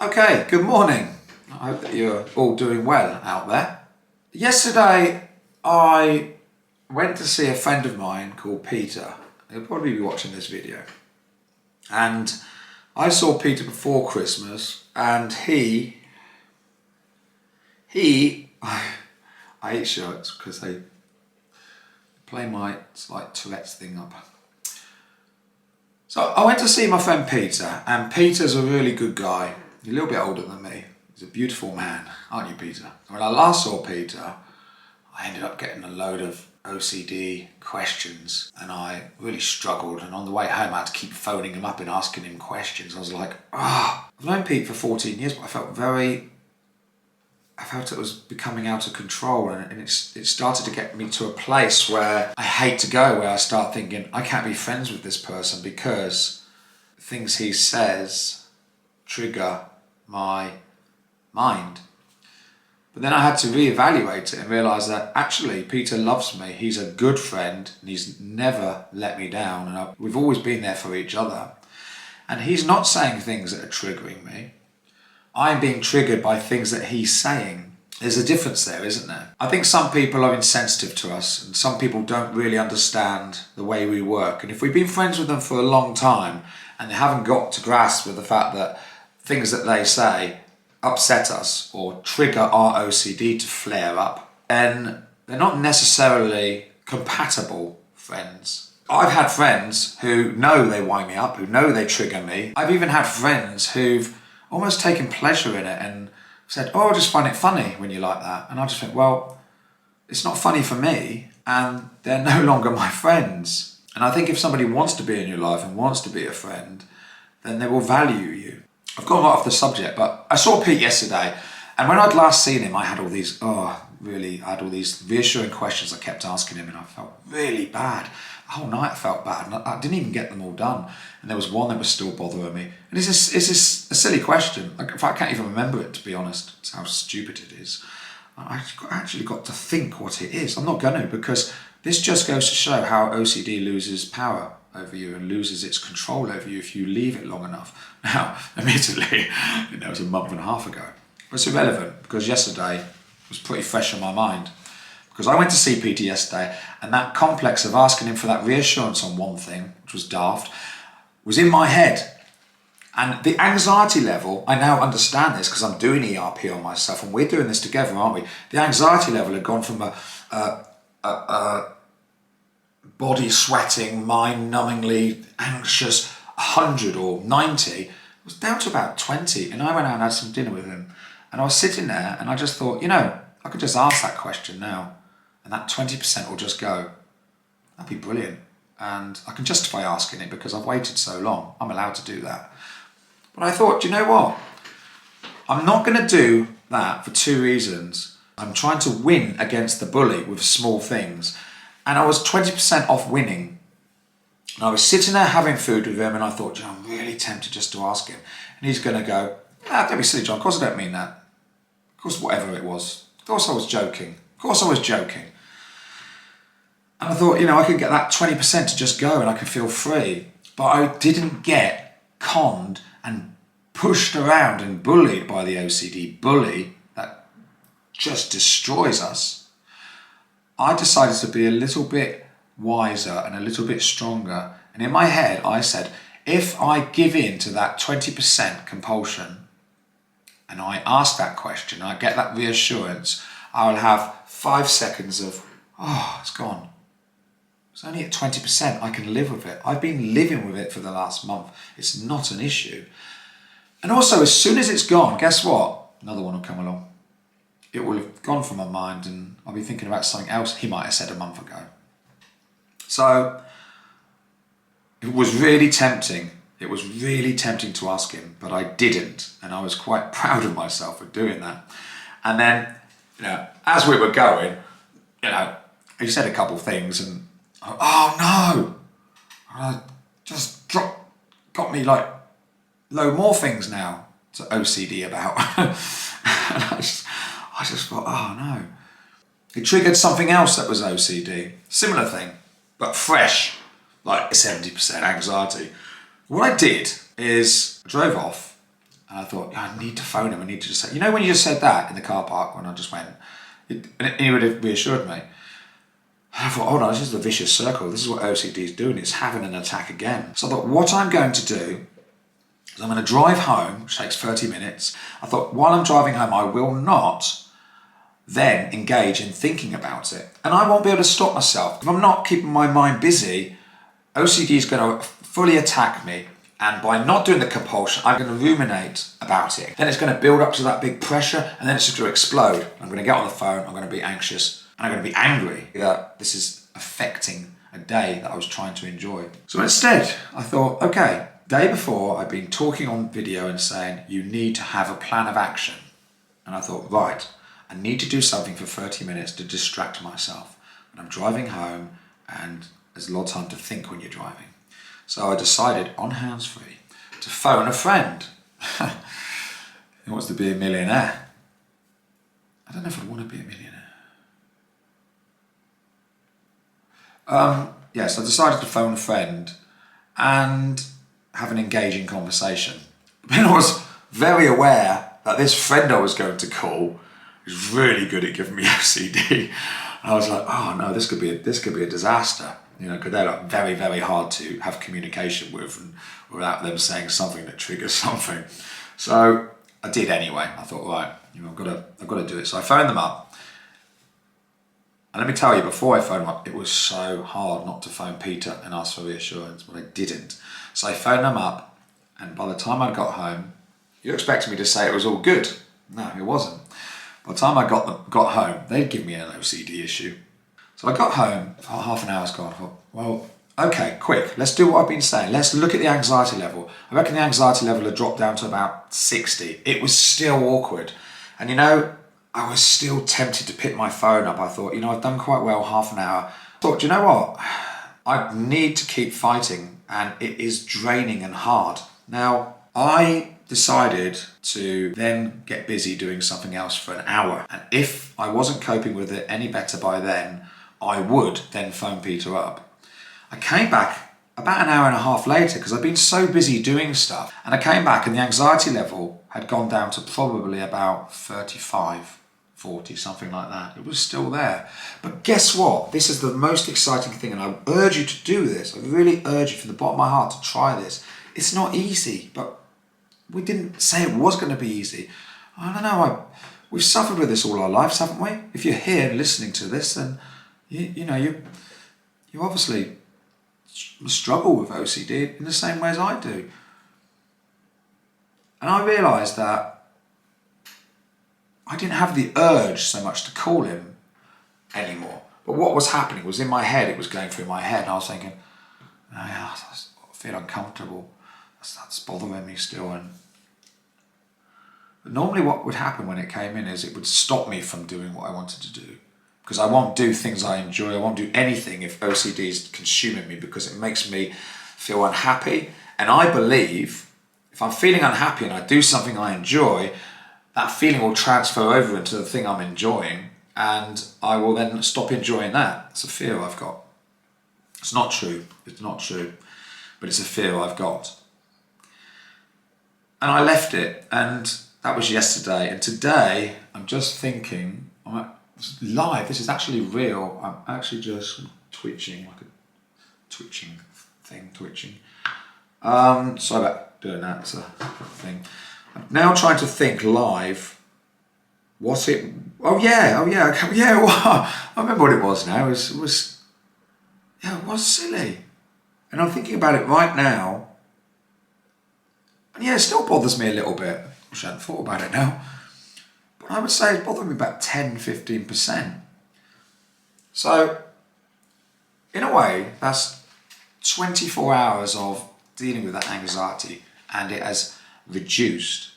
Okay, good morning. I hope that you're all doing well out there. Yesterday, I went to see a friend of mine called Peter. He'll probably be watching this video. And I saw Peter before Christmas, and I hate shirts because they play my like Tourette's thing up. So I went to see my friend Peter, and Peter's a really good guy. He's a little bit older than me. He's a beautiful man, aren't you, Peter? And when I last saw Peter, I ended up getting a load of OCD questions, and I really struggled. And on the way home, I had to keep phoning him up and asking him questions. I was like, I've known Pete for 14 years, but I felt it was becoming out of control, and it started to get me to a place where I hate to go, where I start thinking, I can't be friends with this person because things he says trigger my mind. But then I had to reevaluate it and realise that actually Peter loves me. He's a good friend and he's never let me down, and we've always been there for each other. And he's not saying things that are triggering me. I'm being triggered by things that he's saying. There's a difference there, isn't there? I think some people are insensitive to us, and some people don't really understand the way we work. And if we've been friends with them for a long time and they haven't got to grasp with the fact that things that they say upset us or trigger our OCD to flare up, then they're not necessarily compatible friends. I've had friends who know they wind me up, who know they trigger me. I've even had friends who've almost taken pleasure in it and said, I just find it funny when you like that. And I just think, well, it's not funny for me, and they're no longer my friends. And I think if somebody wants to be in your life and wants to be a friend, then they will value you. I've gone right off the subject, but I saw Pete yesterday, and when I'd last seen him, I had all these reassuring questions I kept asking him, and I felt really bad. The whole night I felt bad, and I didn't even get them all done. And there was one that was still bothering me. And it's a silly question. I can't even remember it, to be honest. It's how stupid it is. I actually got to think what it is. I'm not going to, because this just goes to show how OCD loses power over you and loses its control over you if you leave it long enough. Now, admittedly, it was a month and a half ago. But it's irrelevant, because yesterday was pretty fresh on my mind. Because I went to see Peter yesterday, and that complex of asking him for that reassurance on one thing, which was daft, was in my head. And the anxiety level, I now understand this because I'm doing ERP on myself, and we're doing this together, aren't we? The anxiety level had gone from a body sweating, mind numbingly anxious 100 or 90, it was down to about 20. And I went out and had some dinner with him, and I was sitting there and I just thought, I could just ask that question now, and that 20% will just go. That'd be brilliant. And I can justify asking it because I've waited so long. I'm allowed to do that. But I thought, you know what? I'm not going to do that for two reasons. I'm trying to win against the bully with small things. And I was 20% off winning. And I was sitting there having food with him, and I thought, I'm really tempted just to ask him. And he's going to go, don't be silly, John. Of course I don't mean that. Of course, whatever it was. Of course I was joking. And I thought, I could get that 20% to just go and I could feel free. But I didn't get conned and pushed around and bullied by the OCD bully that just destroys us. I decided to be a little bit wiser and a little bit stronger. And in my head, I said, if I give in to that 20% compulsion and I ask that question, I get that reassurance, I'll have 5 seconds of, it's gone. It's only at 20%, I can live with it. I've been living with it for the last month. It's not an issue. And also, as soon as it's gone, guess what? Another one will come along. It will have gone from my mind, and I'll be thinking about something else he might have said a month ago. So, it was really tempting. It was really tempting to ask him, but I didn't. And I was quite proud of myself for doing that. And then, as we were going, he said a couple of things, and just got me like load more things now to OCD about. And I just thought, It triggered something else that was OCD. Similar thing, but fresh, like 70% anxiety. What I did is I drove off, And I thought, I need to phone him. I need to just say, when you just said that in the car park when I just went, and he would have reassured me. I thought, hold on, this is the vicious circle. This is what OCD is doing. It's having an attack again. So I thought, what I'm going to do is I'm going to drive home, which takes 30 minutes. I thought, while I'm driving home, I will not then engage in thinking about it. And I won't be able to stop myself. If I'm not keeping my mind busy, OCD is going to fully attack me. And by not doing the compulsion, I'm going to ruminate about it. Then it's going to build up to that big pressure, and then it's just going to explode. I'm going to get on the phone, I'm going to be anxious, and I'm going to be angry that this is affecting a day that I was trying to enjoy. So instead, I thought, okay, day before I'd been talking on video and saying, you need to have a plan of action. And I thought, right, I need to do something for 30 minutes to distract myself. And I'm driving home, and there's a lot of time to think when you're driving. So I decided on hands-free to phone a friend who wants to be a millionaire. I don't know if I'd want to be a millionaire. Yes, I decided to phone a friend and have an engaging conversation. But then I was very aware that this friend I was going to call is really good at giving me OCD. And I was like, oh no, this could be a disaster. Because they're like very, very hard to have communication with, and without them saying something that triggers something. So I did anyway. I thought, right, I've got to do it. So I phoned them up. And let me tell you, before I phoned them up, it was so hard not to phone Peter and ask for reassurance, but I didn't. So I phoned them up, and by the time I got home, you expected me to say it was all good. No, it wasn't. By the time I got home, they'd give me an OCD issue. So I got home, half an hour's gone. I thought, well, okay, quick, let's do what I've been saying. Let's look at the anxiety level. I reckon the anxiety level had dropped down to about 60. It was still awkward. And I was still tempted to pick my phone up. I thought, I've done quite well, half an hour. I thought, do you know what? I need to keep fighting, and it is draining and hard. Now, I decided to then get busy doing something else for an hour. And if I wasn't coping with it any better by then, I would then phone Peter up. I came back about an hour and a half later because I'd been so busy doing stuff. And I came back and the anxiety level had gone down to probably about 35, 40, something like that. It was still there. But guess what? This is the most exciting thing, and I urge you to do this. I really urge you from the bottom of my heart to try this. It's not easy, but we didn't say it was going to be easy. I don't know. We've suffered with this all our lives, haven't we? If you're here listening to this, then you obviously struggle with OCD in the same way as I do. And I realised that I didn't have the urge so much to call him anymore. But what was happening was in my head, it was going through my head, and I was thinking, I feel uncomfortable. That's bothering me still. But normally what would happen when it came in is it would stop me from doing what I wanted to do. Because I won't do things I enjoy. I won't do anything if OCD is consuming me, because it makes me feel unhappy. And I believe if I'm feeling unhappy and I do something I enjoy, that feeling will transfer over into the thing I'm enjoying, and I will then stop enjoying that. It's a fear I've got. It's not true. It's not true. But it's a fear I've got. And I left it, and that was yesterday. And today, I'm just thinking, live, this is actually real. I'm actually just twitching, like a twitching thing, sorry about doing that, it's a thing. I'm now trying to think live, what's it, well, I remember what it was now, it was silly. And I'm thinking about it right now, and it still bothers me a little bit. I wish I hadn't thought about it now. I would say it's bothering me about 10-15%. So, in a way, that's 24 hours of dealing with that anxiety, and it has reduced.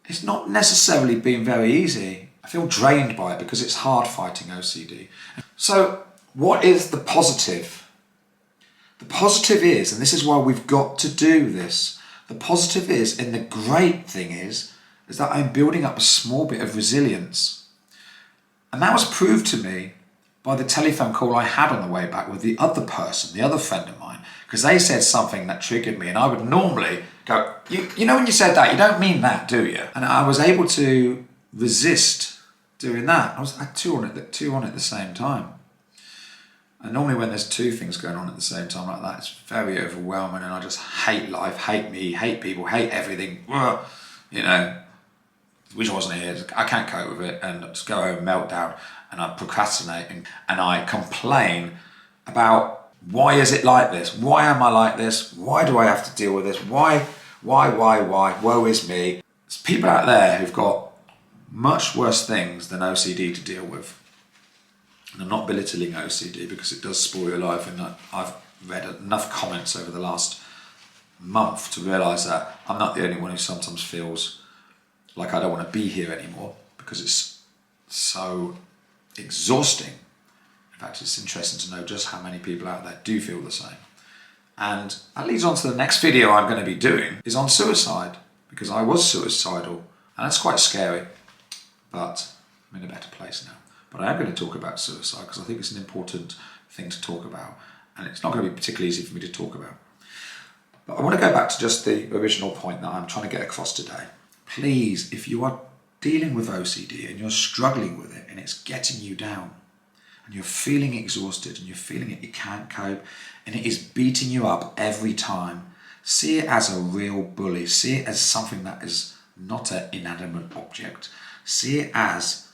It's not necessarily been very easy. I feel drained by it because it's hard fighting OCD. So, what is the positive? The positive is, and this is why we've got to do this, the positive is, and the great thing is that I'm building up a small bit of resilience. And that was proved to me by the telephone call I had on the way back with the other person, the other friend of mine, because they said something that triggered me, and I would normally go, you know when you said that, you don't mean that, do you? And I was able to resist doing that. I had two on at the same time. And normally when there's two things going on at the same time like that, it's very overwhelming, and I just hate life, hate me, hate people, hate everything. Ugh. You know, wish I wasn't here. I can't cope with it, and I just go home, meltdown, and I procrastinate, and I complain about why is it like this? Why am I like this? Why do I have to deal with this? Why? Woe is me. There's people out there who've got much worse things than OCD to deal with. And I'm not belittling OCD because it does spoil your life, and I've read enough comments over the last month to realise that I'm not the only one who sometimes feels like I don't want to be here anymore because it's so exhausting. In fact, it's interesting to know just how many people out there do feel the same. And that leads on to the next video I'm going to be doing is on suicide, because I was suicidal, and that's quite scary, but I'm in a better place now. But I am going to talk about suicide because I think it's an important thing to talk about, and it's not going to be particularly easy for me to talk about. But I want to go back to just the original point that I'm trying to get across today. Please, if you are dealing with OCD and you're struggling with it and it's getting you down and you're feeling exhausted and you're feeling it, you can't cope, and it is beating you up every time, see it as a real bully. See it as something that is not an inanimate object. See it as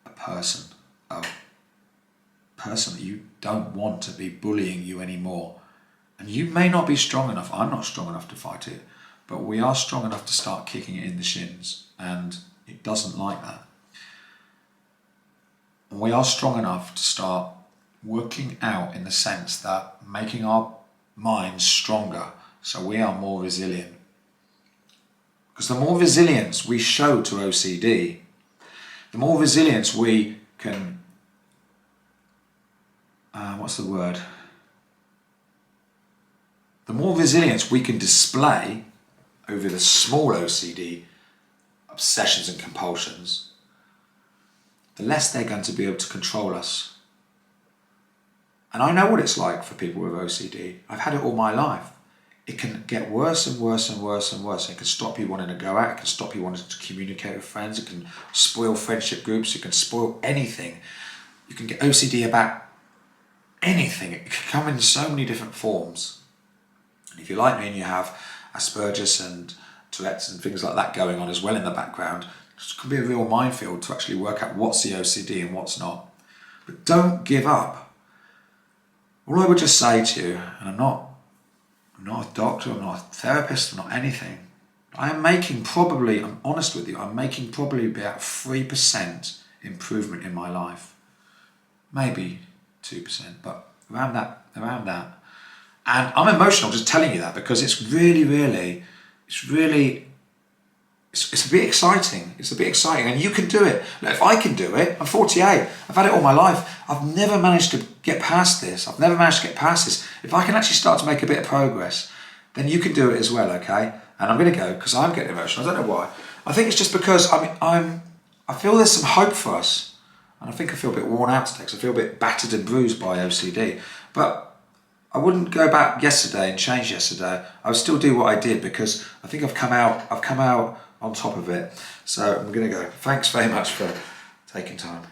a person that you don't want to be bullying you anymore. And you may not be strong enough, I'm not strong enough to fight it, but we are strong enough to start kicking it in the shins, and it doesn't like that. And we are strong enough to start working out in the sense that making our minds stronger so we are more resilient. Because the more resilience we show to OCD, the more resilience we can, the more resilience we can display over the small OCD obsessions and compulsions, the less they're going to be able to control us. And I know what it's like for people with OCD. I've had it all my life. It can get worse and worse and worse and worse. It can stop you wanting to go out. It can stop you wanting to communicate with friends. It can spoil friendship groups. It can spoil anything. You can get OCD about anything. It can come in so many different forms. And if you're like me and you have Asperger's and Tourette's and things like that going on as well in the background, it can be a real minefield to actually work out what's the OCD and what's not. But don't give up. All I would just say to you, and I'm not a doctor, I'm not a therapist, I'm not anything. I'm honest with you, I'm making probably about 3% improvement in my life. Maybe 2%, but around that. And I'm emotional just telling you that because it's a bit exciting. It's a bit exciting, and you can do it. Look, if I can do it, I'm 48. I've had it all my life. I've never managed to get past this. If I can actually start to make a bit of progress, then you can do it as well, okay? And I'm going to go because I'm getting emotional. I don't know why. I think it's just because I feel there's some hope for us, and I think I feel a bit worn out today because I feel a bit battered and bruised by OCD. But I wouldn't go back yesterday and change yesterday. I would still do what I did because I think I've come out on top of it. So I'm going to go. Thanks very much for taking time.